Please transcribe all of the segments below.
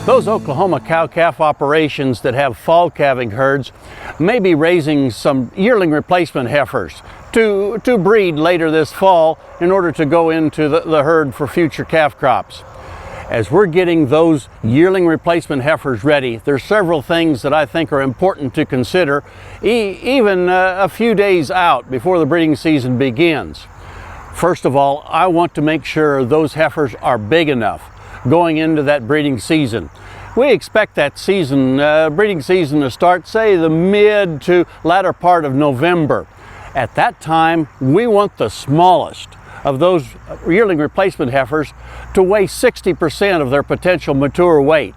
Those Oklahoma cow-calf operations that have fall calving herds may be raising some yearling replacement heifers to breed later this fall in order to go into the herd for future calf crops. As we're getting those yearling replacement heifers ready, there's several things that I think are important to consider even a few days out before the breeding season begins. First of all, I want to make sure those heifers are big enough going into that breeding season. We expect that breeding season to start, say, the mid to latter part of November. At that time, we want the smallest of those yearling replacement heifers to weigh 60% of their potential mature weight.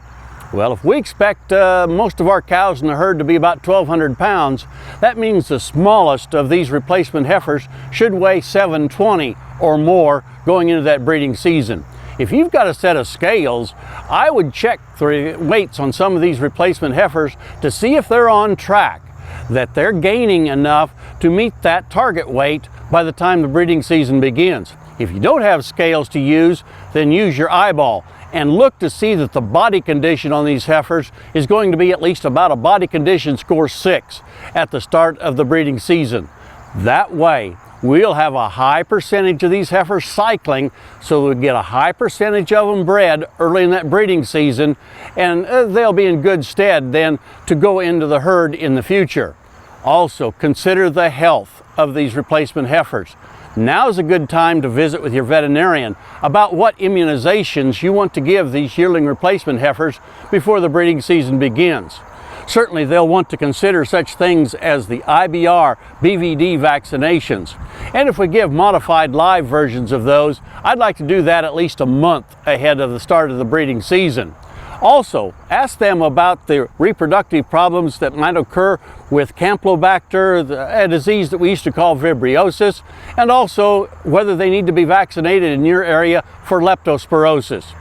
Well, if we expect most of our cows in the herd to be about 1,200 pounds, that means the smallest of these replacement heifers should weigh 720 or more going into that breeding season. If you've got a set of scales, I would check the weights on some of these replacement heifers to see if they're on track, that they're gaining enough to meet that target weight by the time the breeding season begins. If you don't have scales to use, then use your eyeball and look to see that the body condition on these heifers is going to be at least about a body condition score 6 at the start of the breeding season. That way, we'll have a high percentage of these heifers cycling, so we get a high percentage of them bred early in that breeding season, and they'll be in good stead then to go into the herd in the future. Also, consider the health of these replacement heifers. Now's a good time to visit with your veterinarian about what immunizations you want to give these yearling replacement heifers before the breeding season begins. Certainly they'll want to consider such things as the IBR, BVD vaccinations. And if we give modified live versions of those, I'd like to do that at least a month ahead of the start of the breeding season. Also, ask them about the reproductive problems that might occur with Campylobacter, a disease that we used to call vibriosis, and also whether they need to be vaccinated in your area for leptospirosis.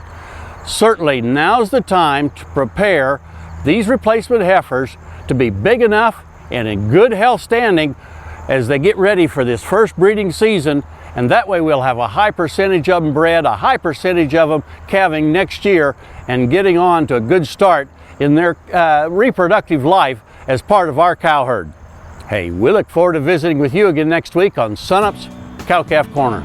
Certainly, now's the time to prepare these replacement heifers to be big enough and in good health standing as they get ready for this first breeding season, and that way we'll have a high percentage of them bred, a high percentage of them calving next year, and getting on to a good start in their reproductive life as part of our cow herd. Hey, we look forward to visiting with you again next week on Sunup's Cow Calf Corner.